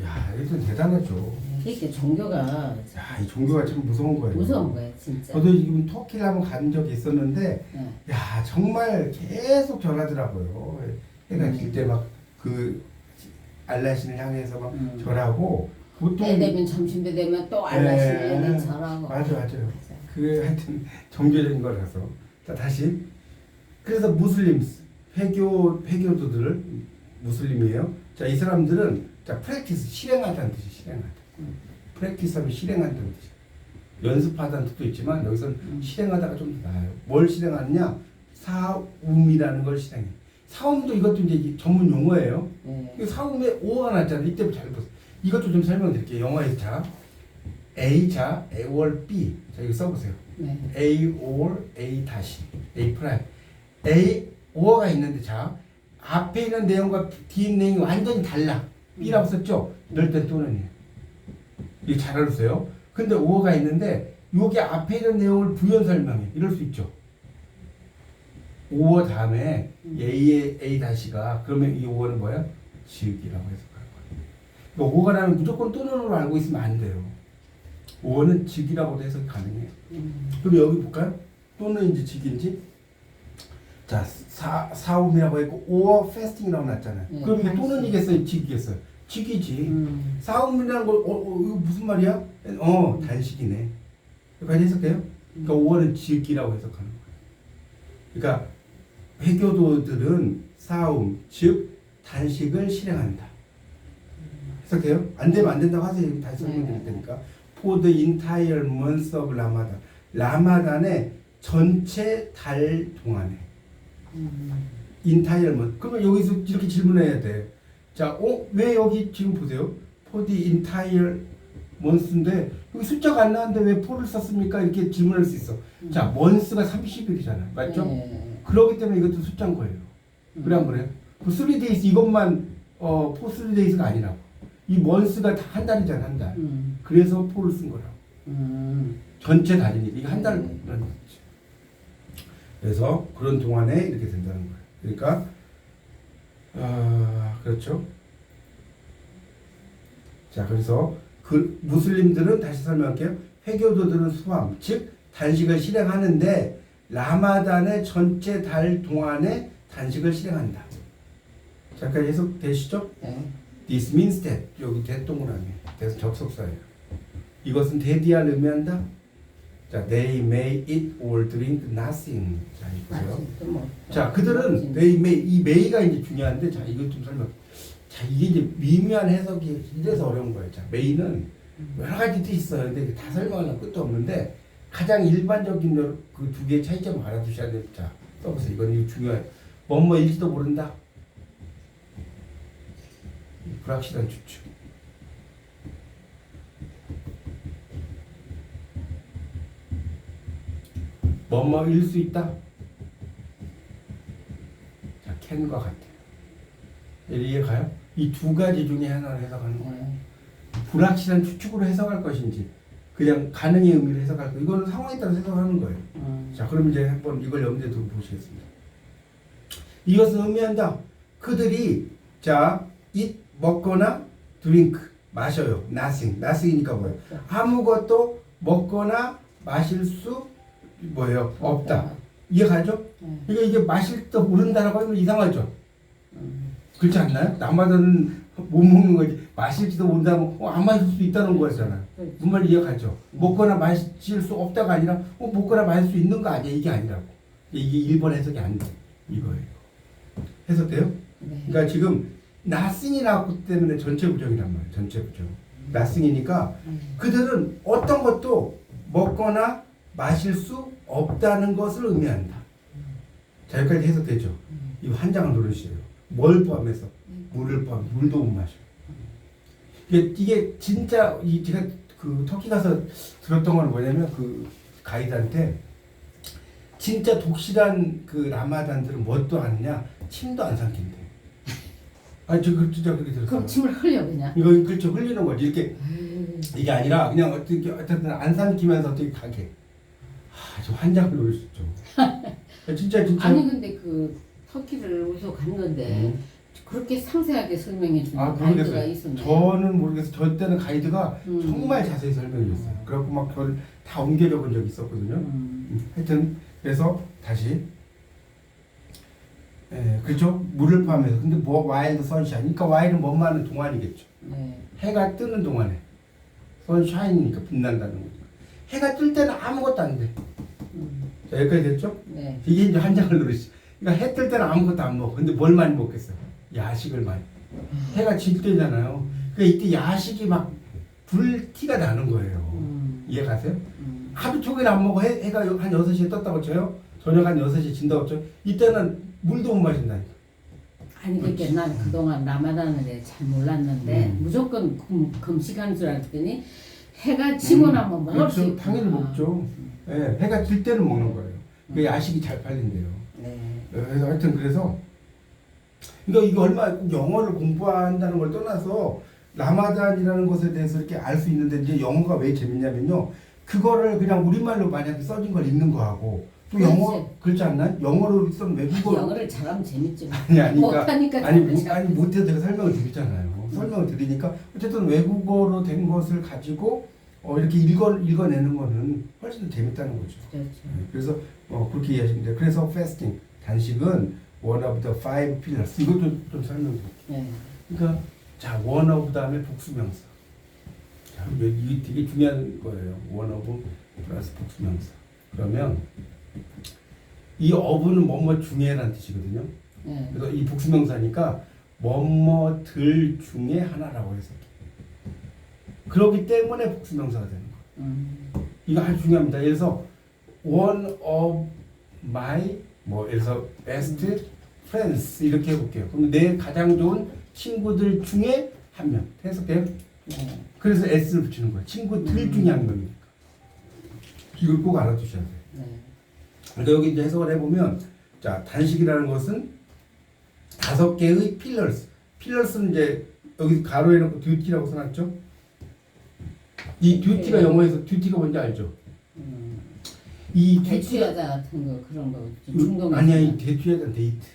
야, 이건 대단하죠. 이게 종교가 야, 이 종교가 참 무서운 거예요. 무서운 거예요, 진짜. 저도 지금 터키를 한번 간 적이 있었는데, 네. 야, 정말 계속 절하더라고요. 해가 질 때 막 그 알라신을 향해서 막 절하고, 보통. 때 되면 점심때 되면 또 알라신을 절하고. 맞아요. 그 하여튼 종교적인 거라서. 자, 다시. 그래서 무슬림, 회교도들, 무슬림이에요. 자, 이 사람들은, 자, 프랙티스, 실행하다는 뜻이 실행하다. 프랙티스하면 실행한다는 뜻이에요. 연습하다는 뜻도 있지만 여기서는 실행하다가 좀 더 나아요. 뭘 실행하느냐? 사움이라는 걸 실행해. 사움도 이것도 이제 전문 용어예요. 사움에 오가 났잖아요. 이때부터 잘 보세요. 이것도 좀 설명드릴게요. 영어에서 자, A 올 B. 자, 이거 써보세요. A 올 A 다시 A 프라임. A 오가 있는데 자, 앞에 있는 내용과 뒤에 내용이 완전히 달라. B라고 썼죠? 이럴 땐 또는이에요. 이거 잘 알으세요. 근데 오어가 있는데 요게 앞에 있는 내용을 부연 설명해. 이럴 수 있죠. 오어 다음에 A 다시가 그러면 이 오어는 뭐야? 즉이라고 해석할 거예요. 그러니까 오어가 나면 무조건 또는으로 알고 있으면 안 돼요. 오어는 즉이라고도 해석이 가능해요. 그럼 여기 볼까요? 또는인지 즉인지. 자, 사움이라고 했고 오어 페스팅이라고 났잖아요. 그럼 이게 또는이겠어요? 즉이겠어요? 즉이지. 싸움이라는 거, 이거 무슨 말이야? 단식이네. 여기까지 해석돼요? 그러니까 5월은 즉이라고 해석하는 거예요. 그러니까 회교도들은 싸움, 즉 단식을 실행한다. 해석돼요? 안 되면 안 된다고 하세요. 다시 설명드릴 테니까. For the entire month of Ramadan. 라마단의 전체 달 동안에. entire month. 그러면 여기서 이렇게 질문해야 돼. 자, 왜 여기 지금 보세요. For the entire month인데 여기 숫자가 안 나왔는데 왜 for를 썼습니까? 이렇게 질문할 수 있어. 자, month가 30일이잖아요. 맞죠? 그렇기 때문에 이것도 숫자인 거예요. 그래 안 그래요? 그 3days 이것만 for 3days가 아니라고. 이 month가 다 한 달이잖아, 한 달. 그래서 for를 쓴 거라고. 전체 달이니까 이게 한 달이라는 거죠. 그래서 그런 동안에 이렇게 된다는 거예요. 그러니까 그렇죠. 자, 그래서 그 무슬림들은 다시 설명할게요. 회교도들은 수함, 즉 단식을 실행하는데 라마단의 전체 달 동안에 단식을 실행한다. 잠깐 해석 되시죠? This means that 여기 대동그라미, 그래서 접속사예요. 이것은 대디아를 의미한다. 자, they may eat or drink nothing. 자, 이거요. 자, 그들은 they may, 이 may가 이제 중요한데, 자, 이것 좀 설명. 자, 이게 이제 미묘한 해석이 이래서 어려운 거예요. 자, may는 여러 가지 뜻이 있어요. 근데 다 설명하려면 끝도 없는데 가장 일반적인 그 두 개의 차이점을 알아두셔야 돼요. 자, 써보세요. 이건 중요해요. 뭐뭐일지도 모른다. 불확실한 추측. 뭐뭐일 수 있다. 자, can과 같아요. 이해가요? 이 두 가지 중에 하나를 해석하는 거예요. 네. 불확실한 추측으로 해석할 것인지 그냥 가능의 의미를 해석할 거. 이거는 상황에 따라 해석하는 거예요. 자, 그럼 이제 한번 이걸 염두에 두고 보시겠습니다. 이것은 의미한다. 그들이 자, eat 먹거나 drink 마셔요. nothing이니까 뭐예요? 아무것도 먹거나 마실 수 뭐예요? 없다. 이해가죠? 그러니까 이게 마실지도 모른다라고 하면 이상하죠. 그렇지 않나요? 남마다는 못 먹는 거지. 마실지도 모른다면 안 마실 수 있다는 거잖아요. 무슨 말 이해가죠? 먹거나 마실 수 없다가 아니라 먹거나 마실 수 있는 거 아니야? 이게 아니라고. 이게 1번 해석이 안 돼. 이거예요. 해석돼요? 네. 그러니까 지금 nothing이 나왔기 때문에 전체 부정이란 말이에요. 전체 부정. nothing이니까 그들은 어떤 것도 먹거나 마실 수 없다는 것을 의미한다. 자, 여기까지 해석되죠? 이 한 장을 누르시죠. 뭘 포함해서? 물을 포함, 물도 못 마셔. 이게 진짜 제가 그 터키 가서 들었던 건 뭐냐면 그 가이드한테 진짜 독실한 그 라마단들은 뭣도 아느냐? 침도 안 삼킨대. 아니 저 진짜 그렇게 들었어요. 그럼 침을 흘려 그냥. 이거 그렇죠, 흘리는 거지. 이렇게 이게 아니라 그냥 어쨌든 안 삼키면서 어떻게 가게. 저 환장을 놓을 수 있죠. 진짜. 아니 근데 그 터키를 우리도 갔는데 그렇게 상세하게 설명해 주는 가이드가 있었나요? 저는 모르겠어요. 저 때는 가이드가 정말 자세히 설명해 줬어요. 그래갖고 막 저를 다 옮겨줘 본 적이 있었거든요. 하여튼 그래서 다시 그렇죠? 물을 포함해서. 근데 뭐 와일드 선샤인. 그러니까 와일은 뭔 말은 동안이겠죠. 네. 해가 뜨는 동안에 선샤인이니까 빛난다는 거죠. 해가 뜰 때는 아무것도 안 돼. 자, 여기까지 됐죠? 네. 이게 이제 한 장을 누르시. 그러니까 해 뜰 때는 아무것도 안 먹어. 근데 뭘 많이 먹겠어요? 야식을 많이. 해가 질 때잖아요. 그러니까 이때 야식이 막 불티가 나는 거예요. 이해가세요? 하루 종일 안 먹어. 해가 한 6시에 떴다고 쳐요. 저녁 한 6시에 진다고 쳐요. 이때는 물도 못 마신다니까. 아니 그렇게 난 그동안 라마단에 대해 잘 몰랐는데 무조건 금식하는 줄 알았더니 해가 지고 나면 먹을 그렇죠. 수 있구나. 당연히 먹죠. 예, 해가 질 때는 먹는 거예요. 그 야식이 잘 팔린대요. 네. 그래서 하여튼 그래서 이게 얼마 영어를 공부한다는 걸 떠나서 라마단이라는 것에 대해서 이렇게 알 수 있는데 이제 영어가 왜 재밌냐면요. 그거를 그냥 우리말로 만약에 써진 걸 읽는 거하고 또 그렇지. 영어 그렇지 않나요? 영어로 쓴 외국어 영어를 잘하면 재밌지. 아니 못하니까 아니 못해도 제가 설명을 드리잖아요. 설명을 드리니까 어쨌든 외국어로 된 것을 가지고 이렇게 읽어내는 거는 훨씬 더 재밌다는 거죠. 그렇죠. 그래서 그렇게 이해하시면 돼요. 그래서 fasting 단식은 one of the five pillars. 이것도 좀 설명드릴게요. 네. 그러니까 자 one of 다음에 복수명사. 자, 이게 되게 중요한 거예요. one of 플러스 복수명사. 그러면 이 of는 뭐뭐 중에라는 뜻이거든요. 네. 그래서 이 복수명사니까 뭐뭐들 중에 하나라고 해석해. 그렇기 때문에 복수명사가 되는 거예요. 이거 아주 중요합니다. 그래서 one of my 예를 들어서 best friends 이렇게 해볼게요. 그럼 내 가장 좋은 친구들 중에 한 명. 해석돼요? 네. 그래서 s를 붙이는 거예요. 친구들 중에 한 명이니까. 이걸 꼭 알아두셔야 돼요. 네. 그러니까 여기 이제 해석을 해보면 자 단식이라는 것은 5개의 pillars. pillar스는 이제 여기 가로에 놓고 duty라고 써놨죠. 이 duty가 영어에서 duty가 뭔지 알죠? 이 대추여자 같은 거 그런 거 중동 아니야 이 대추여자 데이트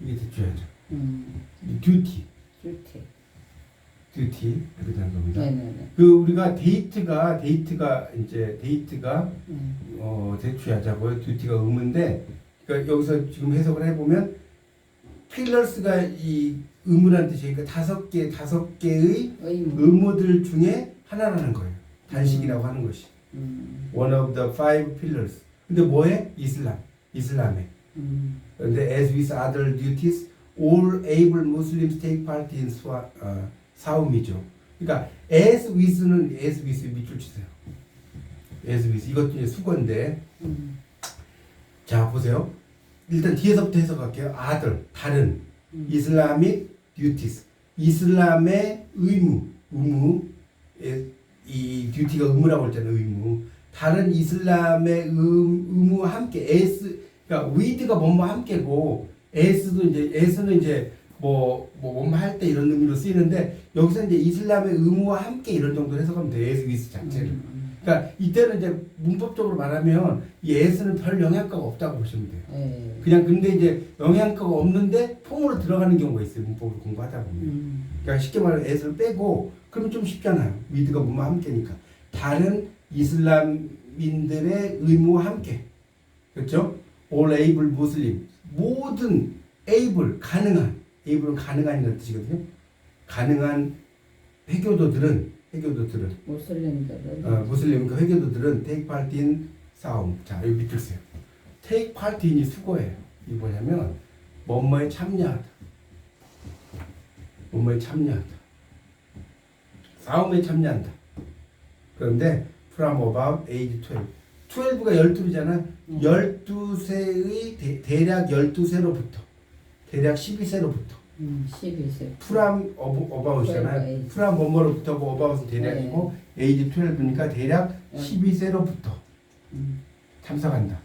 이게 대추여자 이 duty 이렇게 되는 겁니다. 네네네. 그 우리가 데이트가 이제 데이트가 대추여자고요. duty가 의무인데 그러니까 여기서 지금 해석을 해보면 필러스가 이 의무라는 뜻이니까 5개의 의무들 중에 하나라는 거예요. 단식이라고 하는 것이. One of the five pillars. 근데 뭐에? 이슬람에. 근데 as with other duties, all able Muslims take part in 사움이죠. 그러니까 as with는 as with 밑줄 치세요. as with 이것도 이제 수건데. 자 보세요. 일단 뒤에서부터 해석할게요. 다른 이슬라믹 duties. 이슬람의 의무. 이 듀티가 의무라고 했잖아요. 의무. 다른 이슬람의 의무와 함께 그러니까 with가 뭐뭐 함께고 s는 이제 뭐할 때 이런 의미로 쓰이는데 여기서 이제 이슬람의 의무와 함께 이런 정도로 해석하면 돼요. as with 자체를. 그러니까 이때는 이제 문법적으로 말하면 이 as는 별 영향가가 없다고 보시면 돼요. 예. 그냥 근데 이제 영향가가 없는데 폼으로 들어가는 경우가 있어요. 문법을 공부하다 보면. 그러니까 쉽게 말하면 as를 빼고 그러면 좀 쉽잖아요. with가 뭐뭐 함께니까. 다른 이슬람인들의 의무와 함께. 그렇죠? all able Muslim. 모든 able, 가능한. able은 가능한이라는 뜻이거든요. 가능한 회교도들은 무슬림들은 무슬림 그 회교도들은 take part in 싸움. 자, 여기 밑에 쓰세요. take part in이 수거예요. 이 뭐냐면 뭐뭐에 참여하다. 뭐뭐에 참여하다. 싸움에 참여한다. 그런데 from about age 12. 12가 12잖아. 12세의 대략 12세로부터 대략 12세로부터 12세. from about이잖아요. from 뭐뭐로부터 뭐 about은 대략이고 age 12니까 대략 12세로부터 참석한다.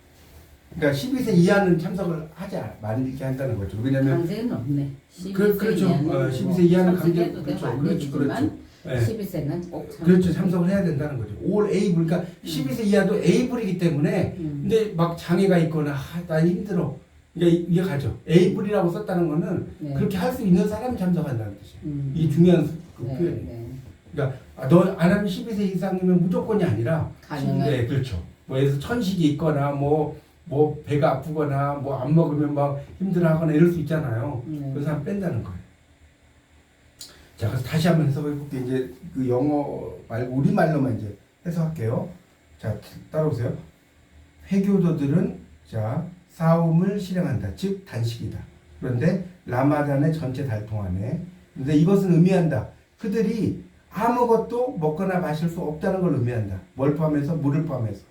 그러니까 12세 이하는 참석을 하지 말게 한다는 거죠. 왜냐면 강제는 없네. 12세 그렇죠. 이하는 12세 이하는 강제 참석해도 되고 그렇죠. 안 그렇죠. 되지만 네. 12세는 꼭 그렇죠. 참석을 해야 된다는 거죠. all able 그러니까 12세 이하도 able이기 때문에 근데 막 장애가 있거나 난 힘들어. 그러니까 이게 가죠. able이라고 썼다는 거는 네. 그렇게 할 수 있는 사람이 참석한다는 뜻이에요. 네. 이 중요한 그 네, 표현이에요. 네. 그러니까 너 안 하면 12세 이상이면 무조건이 아니라 가능한. 네, 그렇죠. 뭐 예를 들어서 천식이 있거나 뭐 배가 아프거나 뭐 안 먹으면 막 힘들어하거나 이럴 수 있잖아요. 네. 그 사람 뺀다는 거예요. 자, 그래서 다시 한번 해석해 볼게요. 이제 그 영어 말고 우리 말로만 이제 해석할게요. 자, 따라오세요. 회교도들은 자 싸움을 실행한다. 즉 단식이다. 그런데 라마단의 전체 달 동안에 근데 이것은 의미한다. 그들이 아무것도 먹거나 마실 수 없다는 걸 의미한다. 뭘 포함해서? 물을 포함해서.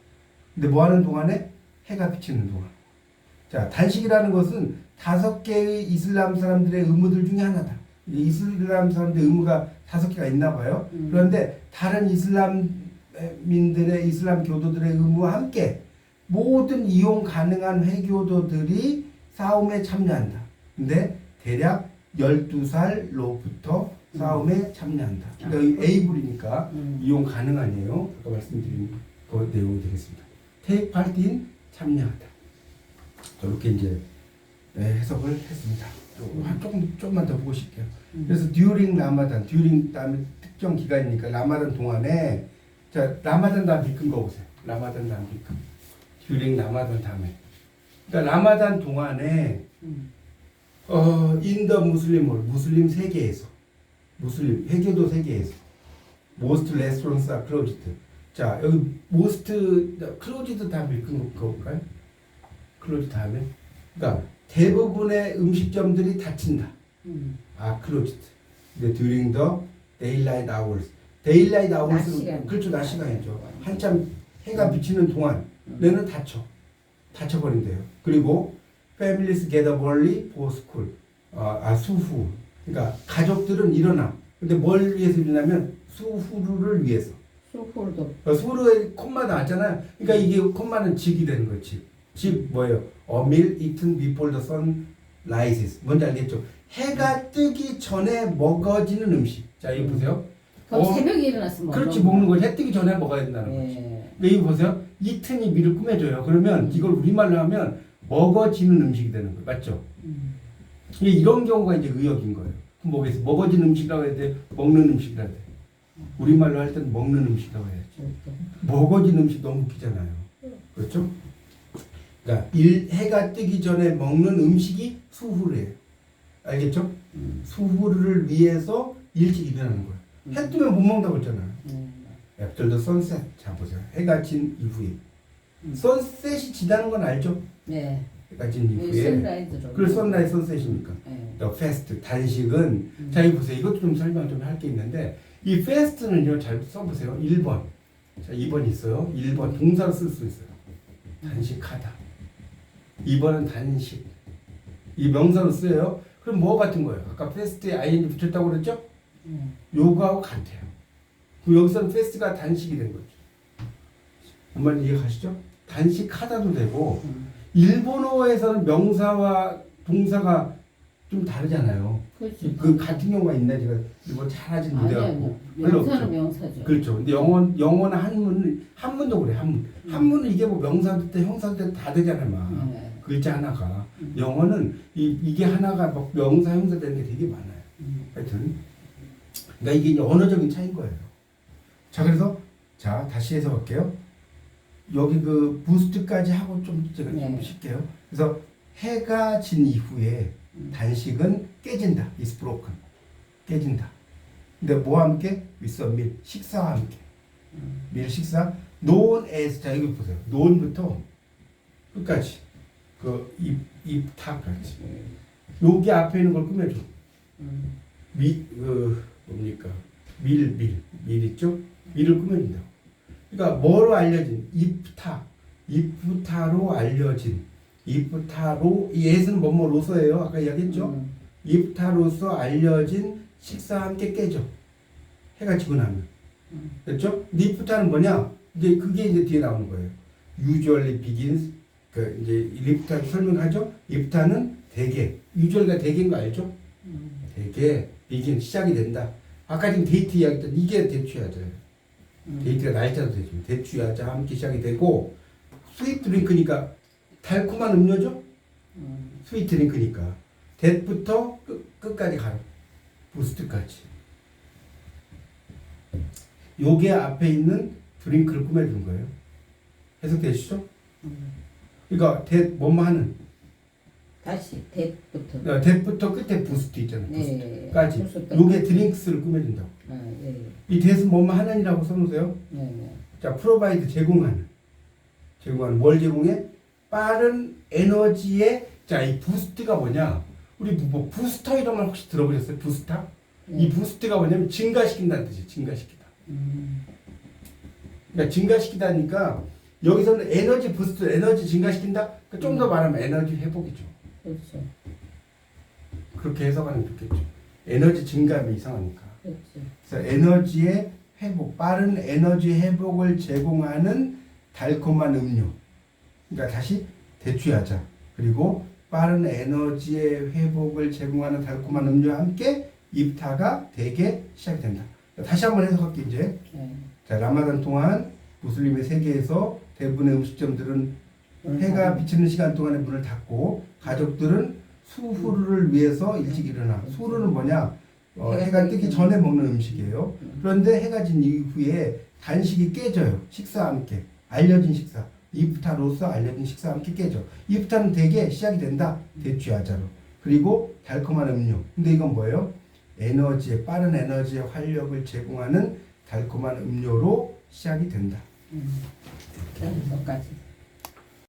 근데 뭐 하는 동안에? 해가 비치는 동안. 자, 단식이라는 것은 5개의 이슬람 사람들의 의무들 중에 하나다. 이슬람 사람들의 의무가 5개가 있나 봐요. 그런데 다른 이슬람민들의 이슬람 교도들의 의무와 함께 모든 이용 가능한 회교도들이 싸움에 참여한다. 근데 대략 12살로부터 싸움에 참여한다. 그러니까 able이니까 이용 가능한이에요. 아까 말씀드린 그 내용이 되겠습니다. take part in 참여하다. 이렇게 이제 해석을 했습니다. 조금만 더 보고 싶게요. 그래서 during 라마단, during 다음에 특정 기간이니까 라마단 동안에 자 라마단 다음 비큰 거 보세요. 라마단 다음 비큰. during 라마단 다음에. 그러니까 라마단 동안에 in the Muslim world, 무슬림 세계에서 무슬림 회교도 세계에서 most restaurants are closed. 자 여기 most closed 다음 비큰 거 볼까요? closed 다음에 그러니까 대부분의 음식점들이 닫힌다. closed. 근데 during the daylight hours. daylight hours는 그렇죠. 낮 시간이죠. 한참 해가 비치는 동안 내는 닫혀버린대요. 그리고 families gather early for school. 수후. 그러니까 가족들은 일어나. 근데 뭘 위해서 일어나면 수후를 위해서. 수후도. 수후에 콤마 나왔잖아요. 그러니까 이게 콤마는 직이 되는 거지. 즉 뭐예요? A meal eaten before the sun rises. 뭔지 알겠죠? 해가 뜨기 전에 먹어지는 음식. 자, 이거 보세요. 그럼 새벽에 일어났으면 그렇지, 먹는 거. 해 뜨기 전에 먹어야 된다는 거지. 근데 이거 보세요. eaten이 미를 꾸며줘요. 그러면 이걸 우리말로 하면 먹어지는 음식이 되는 거예요. 맞죠? 이게 이런 경우가 이제 의역인 거예요. 그럼 뭐겠어? 먹어지는 음식이라고 해야 돼? 먹는 음식이라고 해야 돼? 우리말로 할 때는 먹는 음식이라고 해야지. 먹어지는 음식 너무 웃기잖아요. 그렇죠? 그러니까 해가 뜨기 전에 먹는 음식이 수후래요. 알겠죠? 수후를 위해서 일찍 일어나는 거예요. 해 뜨면 못 먹는다고 했잖아요. After the sunset. 자 보세요. 해가 진 이후에. 선셋이 지나는 건 알죠? 네. 해가 진 이후에. 선라이즈로. 그 선라이즈 선셋이니까. The fast. 단식은 자 이거 보세요. 이것도 좀 설명 좀 할 게 있는데 이 fast는요 잘 써보세요. 1번. 자 2번 있어요. 1번 동사로 쓸 수 있어요. 단식하다. 2번은 단식. 이 명사로 쓰여요. 그럼 뭐 같은 거예요? 아까 fast에 ing 붙였다고 그랬죠? 요거하고 같아요. 그럼 여기서는 fast가 단식이 된 거죠. 정말 이해 가시죠? 단식하다도 되고 일본어에서는 명사와 동사가 좀 다르잖아요. 그렇지. 그 같은 경우가 있나 제가 이거 잘하진 못해갖고 별로 명사는 없죠. 명사죠. 그렇죠. 근데 영어나 한문도 그래. 한문은 이게 뭐 명사도 때 형사도 때 다 되잖아요, 막. 네. 글자 하나가. 영어는 이게 하나가 막 명사 형사 되는 게 되게 많아요. 하여튼 그러니까 이게 이제 언어적인 차이인 거예요. 자, 그래서 자 다시 해석할게요. 여기 그 부스트까지 하고 좀 제가 좀 네. 쉴게요. 그래서 해가 진 이후에 단식은 깨진다. is broken. 깨진다. 근데 뭐와 함께? with a meal. 식사와 함께. meal 식사. known as. 자, 여기 보세요. known부터 끝까지. 그 입탁까지. 여기 앞에 있는 걸 꾸며줘. 뭡니까? 밀 있죠? 밀을 꾸며준다고. 그러니까 뭐로 알려진? 입타로 알려진. 입타로 이 예스는 뭐로서예요? 아까 이야기했죠? 입타로서 알려진 식사와 함께 깨져. 해가 지고 나면. 됐죠? 근데 입타는 뭐냐? 이제 그게 이제 뒤에 나오는 거예요. usually begins 그 이제 입타 설명하죠? 입타는 대개. usually가 대개인 거 알죠? 대개 begin 시작이 된다. 아까 지금 데이트 이야기했던 이게 대추야자예요. 데이트가 날짜도 되죠. 대추야자 함께 시작이 되고 스윗 드링크니까 달콤한 음료죠? 스윗 드링크니까 대부터 끝까지 가라. 부스트까지. 요게 앞에 있는 드링크를 꾸며준 거예요. 해석되시죠? 그러니까 뭐뭐 하는 다시 대부터. 대부터 끝에 부스트 있잖아요. 네. 부스트까지. 요게 드링크스를 꾸며준다고. 네. 이 대수 뭐뭐 하는이라고 써놓으세요. 네. 자, 프로바이드 제공하는 뭘 제공해? 빠른 에너지의 자, 이 부스트가 뭐냐? 우리 뭐 부스터 이런 걸 혹시 들어보셨어요? 부스터? 네. 이 부스트가 뭐냐면 증가시킨다는 뜻이에요. 증가시키다. 그러니까 증가시키다니까 여기서는 에너지 부스트, 에너지 증가시킨다. 그러니까 좀 더 말하면 에너지 회복이죠. 그렇죠. 그렇게 해석하면 좋겠죠. 에너지 증가하면 이상하니까. 그렇죠. 그래서 에너지의 회복, 빠른 에너지 회복을 제공하는 달콤한 음료. 그러니까 다시 대추야자. 그리고 빠른 에너지의 회복을 제공하는 달콤한 음료와 함께 입타가 되게 시작이 된다. 다시 한번 해석할게요, 이제. 네. 자, 라마단 동안 무슬림의 세계에서 대부분의 음식점들은 해가 비치는 시간 동안에 문을 닫고 가족들은 수후르를 위해서 일찍 일어나. 수후르는 뭐냐? 해가 뜨기 전에 먹는 음식이에요. 그런데 해가 진 이후에 간식이 깨져요. 식사와 함께. 알려진 식사. 이프타로서 알려진 식사와 함께 깨져. 이프타는 대개 시작이 된다. 대추야자로. 그리고 달콤한 음료. 근데 이건 뭐예요? 빠른 에너지의 활력을 제공하는 달콤한 음료로 시작이 된다. 그래서까지.